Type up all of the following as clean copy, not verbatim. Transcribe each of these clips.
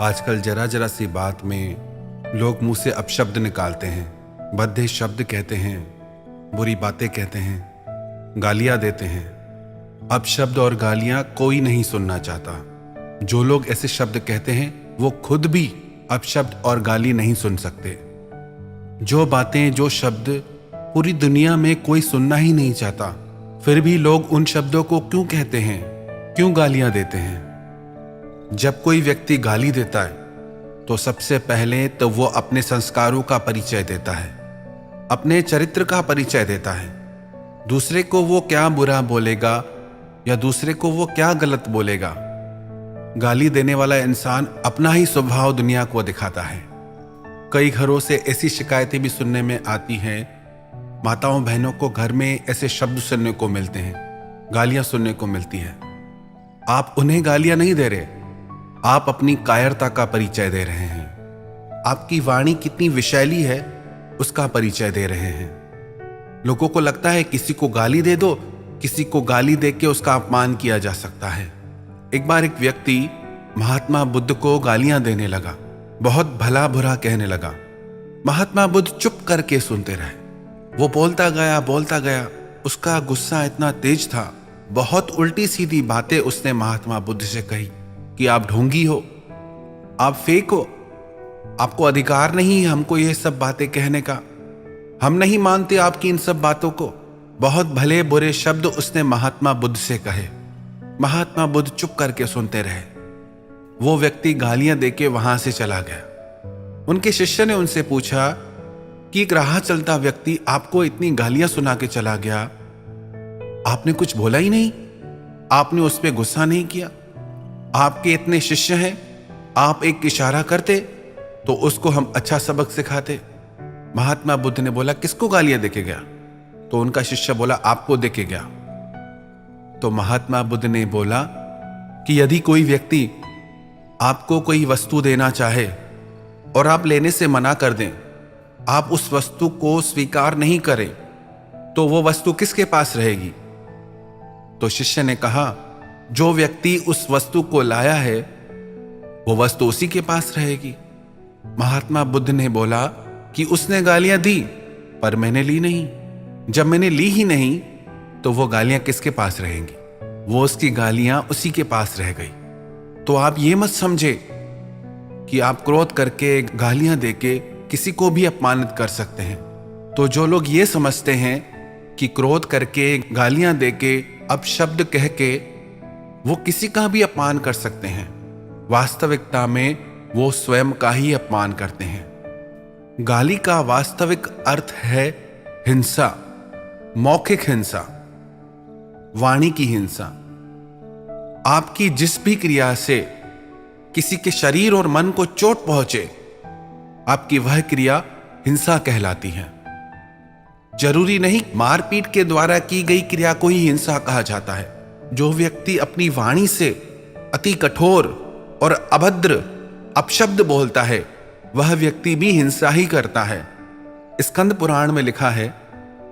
आजकल जरा जरा सी बात में लोग मुंह से अपशब्द निकालते हैं, भद्दे शब्द कहते हैं, बुरी बातें कहते हैं, गालियां देते हैं। अपशब्द और गालियां कोई नहीं सुनना चाहता। जो लोग ऐसे शब्द कहते हैं वो खुद भी अपशब्द और गाली नहीं सुन सकते। जो बातें, जो शब्द पूरी दुनिया में कोई सुनना ही नहीं चाहता, फिर भी लोग उन शब्दों को क्यों कहते हैं, क्यों गालियां देते हैं? जब कोई व्यक्ति गाली देता है तो सबसे पहले तो वो अपने संस्कारों का परिचय देता है, अपने चरित्र का परिचय देता है। दूसरे को वो क्या बुरा बोलेगा या दूसरे को वो क्या गलत बोलेगा, गाली देने वाला इंसान अपना ही स्वभाव दुनिया को दिखाता है। कई घरों से ऐसी शिकायतें भी सुनने में आती हैं। माताओं बहनों को घर में ऐसे शब्द सुनने को मिलते हैं, गालियां सुनने को मिलती हैं। आप उन्हें गालियां नहीं दे रहे, आप अपनी कायरता का परिचय दे रहे हैं। आपकी वाणी कितनी विषैली है उसका परिचय दे रहे हैं। लोगों को लगता है किसी को गाली दे दो, किसी को गाली दे के उसका अपमान किया जा सकता है। एक बार एक व्यक्ति महात्मा बुद्ध को गालियां देने लगा, बहुत भला बुरा कहने लगा। महात्मा बुद्ध चुप करके सुनते रहे। वो बोलता गया। उसका गुस्सा इतना तेज था, बहुत उल्टी सीधी बातें उसने महात्मा बुद्ध से कही कि आप ढोंगी हो, आप फेक हो, आपको अधिकार नहीं है हमको ये सब बातें कहने का, हम नहीं मानते आपकी इन सब बातों को। बहुत भले बुरे शब्द उसने महात्मा बुद्ध से कहे। महात्मा बुद्ध चुप करके सुनते रहे। वो व्यक्ति गालियां देके वहां से चला गया। उनके शिष्य ने उनसे पूछा कि एक राह चलता व्यक्ति आपको इतनी गालियां सुना के चला गया, आपने कुछ बोला ही नहीं, आपने उस पर गुस्सा नहीं किया। आपके इतने शिष्य हैं, आप एक इशारा करते तो उसको हम अच्छा सबक सिखाते। महात्मा बुद्ध ने बोला किसको गालियां देके गया? तो उनका शिष्य बोला आपको देके गया। तो महात्मा बुद्ध ने बोला कि यदि कोई व्यक्ति आपको कोई वस्तु देना चाहे और आप लेने से मना कर दें, आप उस वस्तु को स्वीकार नहीं करें, तो वो वस्तु किसके पास रहेगी? तो शिष्य ने कहा जो व्यक्ति उस वस्तु को लाया है वो वस्तु उसी के पास रहेगी। महात्मा बुद्ध ने बोला कि उसने गालियां दी पर मैंने ली नहीं। जब मैंने ली ही नहीं तो वो गालियां किसके पास रहेंगी? वो उसकी गालियां उसी के पास रह गई। तो आप ये मत समझे कि आप क्रोध करके, गालियां देके किसी को भी अपमानित कर सकते हैं। तो जो लोग ये समझते हैं कि क्रोध करके, गालियां देके, अपशब्द कह के वो किसी का भी अपमान कर सकते हैं, वास्तविकता में वो स्वयं का ही अपमान करते हैं। गाली का वास्तविक अर्थ है हिंसा, मौखिक हिंसा, वाणी की हिंसा। आपकी जिस भी क्रिया से किसी के शरीर और मन को चोट पहुंचे, आपकी वह क्रिया हिंसा कहलाती है। जरूरी नहीं मारपीट के द्वारा की गई क्रिया को ही हिंसा कहा जाता है। जो व्यक्ति अपनी वाणी से अति कठोर और अभद्र अपशब्द बोलता है, वह व्यक्ति भी हिंसा ही करता है। स्कंद पुराण में लिखा है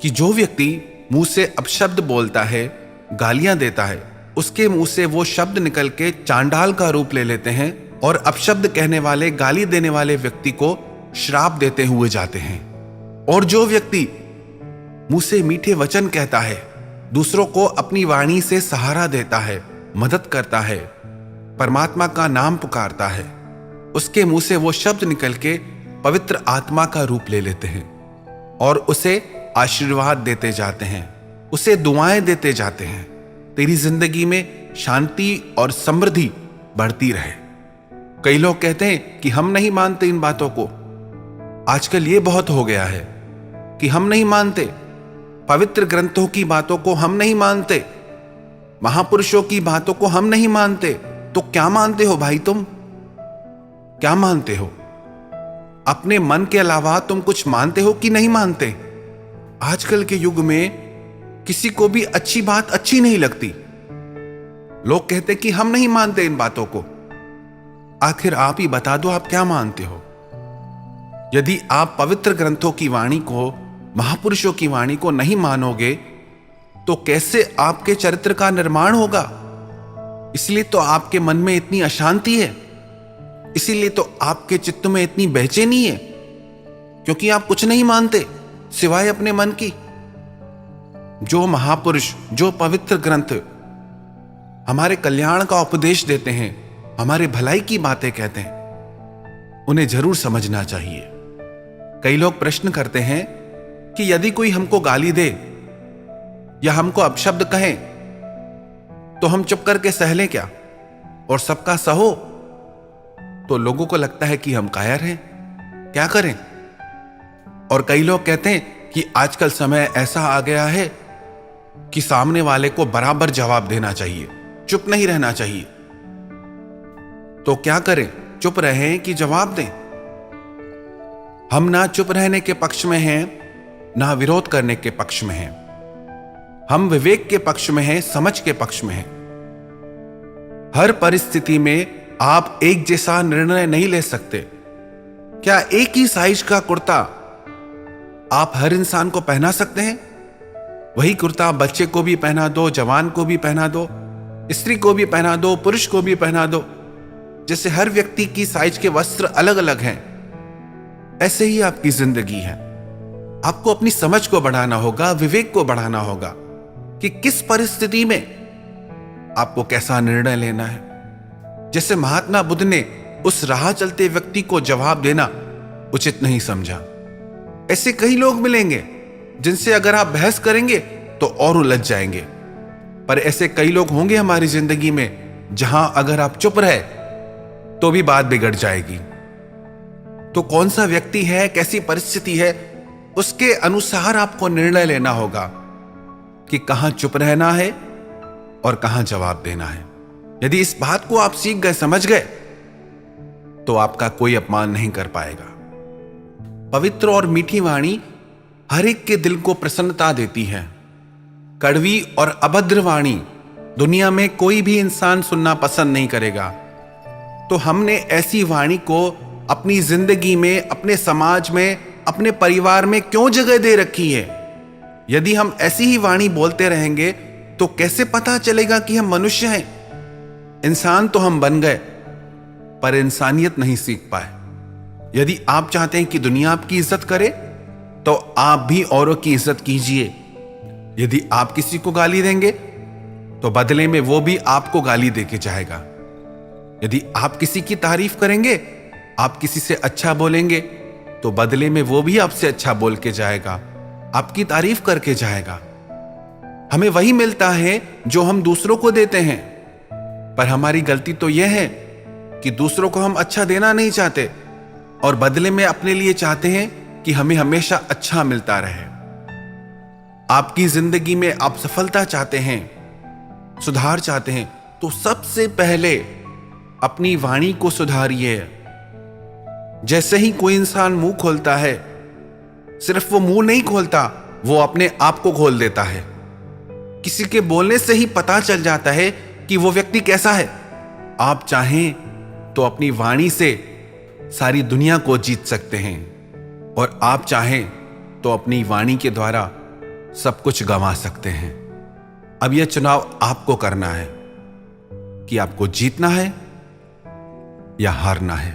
कि जो व्यक्ति मुंह से अपशब्द बोलता है, गालियां देता है, उसके मुंह से वो शब्द निकल के चांडाल का रूप ले लेते हैं और अपशब्द कहने वाले, गाली देने वाले व्यक्ति को श्राप देते हुए जाते हैं। और जो व्यक्ति मुंह से मीठे वचन कहता है, दूसरों को अपनी वाणी से सहारा देता है, मदद करता है, परमात्मा का नाम पुकारता है, उसके मुंह से वो शब्द निकल के पवित्र आत्मा का रूप ले लेते हैं और उसे आशीर्वाद देते जाते हैं, उसे दुआएं देते जाते हैं। तेरी जिंदगी में शांति और समृद्धि बढ़ती रहे। कई लोग कहते हैं कि हम नहीं मानते इन बातों को। आजकल ये बहुत हो गया है कि हम नहीं मानते, पवित्र ग्रंथों की बातों को हम नहीं मानते, महापुरुषों की बातों को हम नहीं मानते। तो क्या मानते हो भाई? तुम क्या मानते हो? अपने मन के अलावा तुम कुछ मानते हो कि नहीं मानते? आजकल के युग में किसी को भी अच्छी बात अच्छी नहीं लगती। लोग कहते कि हम नहीं मानते इन बातों को। आखिर आप ही बता दो, आप क्या मानते हो? यदि आप पवित्र ग्रंथों की वाणी को, महापुरुषों की वाणी को नहीं मानोगे तो कैसे आपके चरित्र का निर्माण होगा? इसलिए तो आपके मन में इतनी अशांति है, इसीलिए तो आपके चित्त में इतनी बेचैनी है, क्योंकि आप कुछ नहीं मानते सिवाय अपने मन की। जो महापुरुष, जो पवित्र ग्रंथ हमारे कल्याण का उपदेश देते हैं, हमारे भलाई की बातें कहते हैं, उन्हें जरूर समझना चाहिए। कई लोग प्रश्न करते हैं कि यदि कोई हमको गाली दे या हमको अपशब्द कहे तो हम चुप करके सह लें क्या, और सबका सहो? तो लोगों को लगता है कि हम कायर हैं, क्या करें। और कई लोग कहते हैं कि आजकल समय ऐसा आ गया है कि सामने वाले को बराबर जवाब देना चाहिए, चुप नहीं रहना चाहिए। तो क्या करें, चुप रहें कि जवाब दें? हम ना चुप रहने के पक्ष में हैं, ना विरोध करने के पक्ष में हैं। हम विवेक के पक्ष में हैं, समझ के पक्ष में हैं। हर परिस्थिति में आप एक जैसा निर्णय नहीं ले सकते। क्या एक ही साइज का कुर्ता आप हर इंसान को पहना सकते हैं? वही कुर्ता बच्चे को भी पहना दो, जवान को भी पहना दो, स्त्री को भी पहना दो, पुरुष को भी पहना दो। जैसे हर व्यक्ति की साइज के वस्त्र अलग अलग हैं, ऐसे ही आपकी जिंदगी है। आपको अपनी समझ को बढ़ाना होगा, विवेक को बढ़ाना होगा कि किस परिस्थिति में आपको कैसा निर्णय लेना है। जैसे महात्मा बुद्ध ने उस राह चलते व्यक्ति को जवाब देना उचित नहीं समझा, ऐसे कई लोग मिलेंगे जिनसे अगर आप बहस करेंगे तो और उलझ जाएंगे। पर ऐसे कई लोग होंगे हमारी जिंदगी में जहां अगर आप चुप रहे तो भी बात बिगड़ जाएगी। तो कौन सा व्यक्ति है, कैसी परिस्थिति है, उसके अनुसार आपको निर्णय लेना होगा कि कहां चुप रहना है और कहां जवाब देना है। यदि इस बात को आप सीख गए, समझ गए, तो आपका कोई अपमान नहीं कर पाएगा। पवित्र और मीठी वाणी हर एक के दिल को प्रसन्नता देती है। कड़वी और अभद्र वाणी दुनिया में कोई भी इंसान सुनना पसंद नहीं करेगा। तो हमने ऐसी वाणी को अपनी जिंदगी में, अपने समाज में, अपने परिवार में क्यों जगह दे रखी है? यदि हम ऐसी ही वाणी बोलते रहेंगे तो कैसे पता चलेगा कि हम मनुष्य हैं? इंसान तो हम बन गए पर इंसानियत नहीं सीख पाए। यदि आप चाहते हैं कि दुनिया आपकी इज्जत करे तो आप भी औरों की इज्जत कीजिए। यदि आप किसी को गाली देंगे तो बदले में वो भी आपको गाली देके जाएगा। यदि आप किसी की तारीफ करेंगे, आप किसी से अच्छा बोलेंगे, तो बदले में वो भी आपसे अच्छा बोल के जाएगा, आपकी तारीफ करके जाएगा। हमें वही मिलता है जो हम दूसरों को देते हैं। पर हमारी गलती तो यह है कि दूसरों को हम अच्छा देना नहीं चाहते और बदले में अपने लिए चाहते हैं कि हमें हमेशा अच्छा मिलता रहे। आपकी जिंदगी में आप सफलता चाहते हैं, सुधार चाहते हैं, तो सबसे पहले अपनी वाणी को सुधारिए। जैसे ही कोई इंसान मुंह खोलता है, सिर्फ वो मुंह नहीं खोलता, वो अपने आप को खोल देता है। किसी के बोलने से ही पता चल जाता है कि वो व्यक्ति कैसा है। आप चाहें तो अपनी वाणी से सारी दुनिया को जीत सकते हैं और आप चाहें तो अपनी वाणी के द्वारा सब कुछ गंवा सकते हैं। अब यह चुनाव आपको करना है कि आपको जीतना है या हारना है।